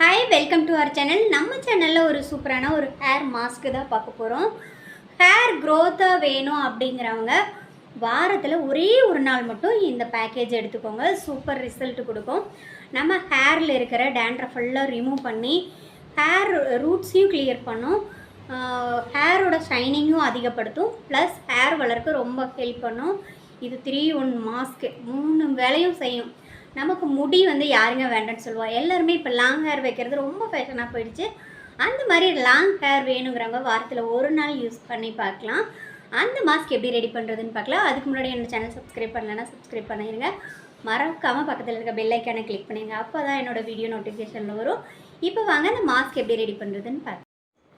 Hi welcome to our channel. நம்ம சேனலில் ஒரு சூப்பரான ஒரு ஹேர் மாஸ்க்கு தான் பார்க்க போகிறோம். ஹேர் க்ரோத்தாக வேணும் அப்படிங்கிறவங்க வாரத்தில் ஒரே ஒரு நாள் மட்டும் இந்த பேக்கேஜ் எடுத்துக்கோங்க. சூப்பர் ரிசல்ட் கொடுக்கும். நம்ம ஹேரில் இருக்கிற டேண்ட்ரஃப் ஃபுல்லாக ரிமூவ் பண்ணி ஹேர் ரூட்ஸையும் கிளியர் பண்ணும். ஹேரோட ஷைனிங்கும் அதிகப்படுத்தும். ப்ளஸ் ஹேர் வளர்க்க ரொம்ப ஹெல்ப் பண்ணும். இது 3-in-1 மாஸ்க்கு 3 வேலையும் செய்யும். நமக்கு முடி யாருங்க வேண்டான்னு சொல்லுவாள். எல்லாருமே இப்போ லாங் ஹேர் வைக்கிறது ரொம்ப ஃபேஷனாக போயிடுச்சு. அந்த மாதிரி லாங் ஹேர் வேணுங்கிறவங்க வாரத்தில் ஒரு நாள் யூஸ் பண்ணி பார்க்கலாம். அந்த மாஸ்க் எப்படி ரெடி பண்ணுறதுன்னு பார்க்கலாம். அதுக்கு முன்னாடி என்னோடய சேனல் சப்ஸ்கிரைப் பண்ணலைன்னா சப்ஸ்கிரைப் பண்ணிடுங்க. மறக்காமல் பக்கத்தில் இருக்க பெல் ஐக்கானை கிளிக் பண்ணிடுங்க. அப்போ தான் என்னோடய வீடியோ நோட்டிஃபிகேஷனில் வரும். இப்போ வாங்க அந்த மாஸ்க் எப்படி ரெடி பண்ணுறதுன்னு பார்க்கலாம்.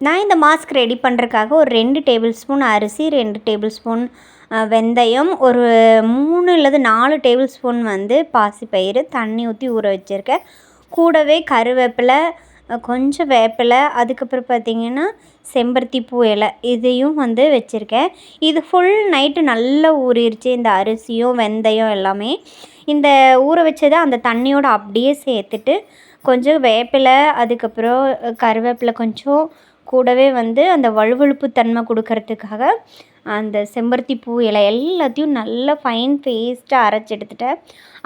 நான் இந்த மாஸ்க் ரெடி பண்ணுறதுக்காக ஒரு 2 டேபிள் ஸ்பூன் அரிசி, 2 டேபிள் ஸ்பூன் வெந்தயம், ஒரு 3 அல்லது 4 டேபிள் ஸ்பூன் பாசிப்பயிறு தண்ணி ஊற்றி ஊற வச்சுருக்கேன். கூடவே கருவேப்பிலை, கொஞ்சம் வேப்பிலை, அதுக்கப்புறம் பார்த்திங்கன்னா செம்பருத்தி பூ இலை இதையும் வச்சுருக்கேன். இது ஃபுல் நைட்டு நல்லா ஊறிடுச்சு. இந்த அரிசியும் வெந்தயம் எல்லாமே இந்த ஊற வச்சதை அந்த தண்ணியோடு அப்படியே சேர்த்துட்டு கொஞ்சம் வேப்பிலை, அதுக்கப்புறம் கருவேப்பிலை கொஞ்சம், கூடவே அந்த வழுவழுப்பு தன்மை கொடுக்கறதுக்காக அந்த செம்பருத்தி பூ இலை எல்லாத்தையும் நல்லா ஃபைன் பேஸ்ட்டாக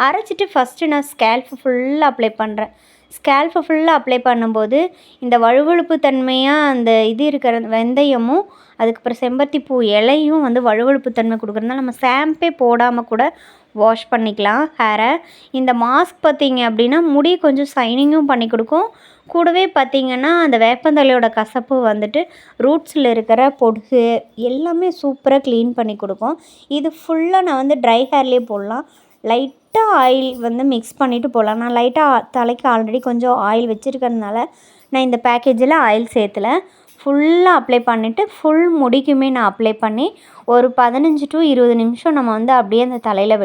அரைச்சிட்டு ஃபஸ்ட்டு நான் ஸ்கேல்ஃபு ஃபுல்லாக அப்ளை பண்ணுறேன். ஸ்கேல்ஃபு ஃபுல்லாக அப்ளை பண்ணும்போது இந்த வழுவழுப்பு தன்மையாக அந்த இது இருக்கிற வெந்தயமும் அதுக்கப்புறம் செம்பருத்தி பூ இலையும் வழுவழுப்பு தன்மை கொடுக்குறதுனால நம்ம ஷாம்பே போடாமல் கூட வாஷ் பண்ணிக்கலாம் ஹேரை. இந்த மாஸ்க் பார்த்திங்க அப்படின்னா முடி கொஞ்சம் ஷைனிங்கும் பண்ணி கொடுக்கும். கூடவே பார்த்திங்கன்னா அந்த வேப்பந்தலையோட கசப்பு ரூட்ஸில் இருக்கிற பொடுகு எல்லாமே சூப்பராக க்ளீன் பண்ணி கொடுக்கும். இது ஃபுல்லாக நான் ட்ரை ஹேர்லேயே போடலாம். லைட்டாக ஆயில் மிக்ஸ் பண்ணிவிட்டு போடலாம். நான் லைட்டாக தலைக்கு ஆல்ரெடி கொஞ்சம் ஆயில் வச்சுருக்கிறதுனால நான் இந்த பேக்கேஜில் ஆயில் சேர்த்துல. ஃபுல்லாக அப்ளை பண்ணிவிட்டு ஃபுல் முடிக்குமே நான் அப்ளை பண்ணி ஒரு 15 to 20 நிமிஷம் நம்ம அப்படியே அந்த தலையில்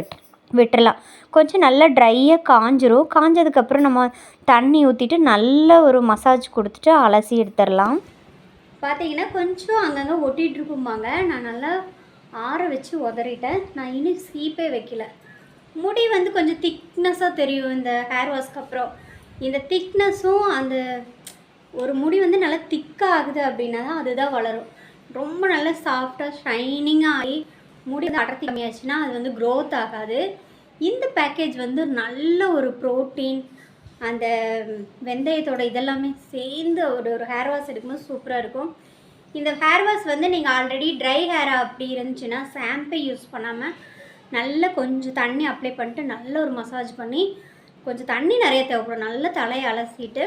விட்டுறலாம். கொஞ்சம் நல்லா ட்ரையாக காஞ்சிரும். காஞ்சதுக்கப்புறம் நம்ம தண்ணி ஊற்றிட்டு நல்ல ஒரு மசாஜ் கொடுத்துட்டு அலசி எடுத்துடலாம். பார்த்தீங்கன்னா கொஞ்சம் அங்கங்கே ஒட்டிகிட்ருக்கும்பாங்க. நான் நல்லா ஆற வச்சு உதறிட்டேன். நான் இன்னும் சீப்பே வைக்கல. முடி கொஞ்சம் திக்னஸாக தெரியும் இந்த ஹேர் வாஷ்க்கு அப்புறம். இந்த திக்னஸும் அந்த ஒரு முடி நல்லா திக்காக ஆகுது அப்படின்னா தான் அதுதான் வளரும். ரொம்ப நல்லா சாஃப்டாக ஷைனிங்காக ஆகி முடி அடர்த்தி கம்மியாச்சுன்னா அது க்ரோத் ஆகாது. இந்த பேக்கேஜ் நல்ல ஒரு ப்ரோட்டீன், அந்த வெந்தயத்தோட இதெல்லாமே சேர்ந்து ஒரு ஹேர் வாஷ் எடுக்கும்போது சூப்பராக இருக்கும். இந்த ஹேர் வாஷ் நீங்கள் ஆல்ரெடி ட்ரை ஹேராக அப்படி இருந்துச்சுன்னா ஷாம்பே யூஸ் பண்ணாமல் நல்லா கொஞ்சம் தண்ணி அப்ளை பண்ணிட்டு நல்ல ஒரு மசாஜ் பண்ணி, கொஞ்சம் தண்ணி நிறைய தேவைப்படும். நல்லா தலையை அலசிட்டு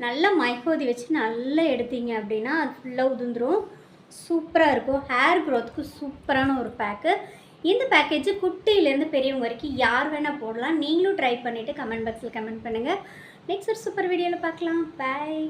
நல்லா மைஹோதி வச்சு நல்லா எடுத்தீங்க அப்படின்னா அது ஃபுல்லாக உதிர்ந்துடும். சூப்பராக இருக்கும். ஹேர் க்ரோத்துக்கு சூப்பரான ஒரு பேக்கு. இந்த பேக்கேஜ் குட்டியிலேருந்து பெரியவங்க வரைக்கும் யார் வேணால் போடலாம். நீங்களும் ட்ரை பண்ணிவிட்டு கமெண்ட் பாக்ஸில் கமெண்ட் பண்ணுங்கள். நெக்ஸ்ட் ஒரு சூப்பர் வீடியோவில் பார்க்கலாம். பாய்.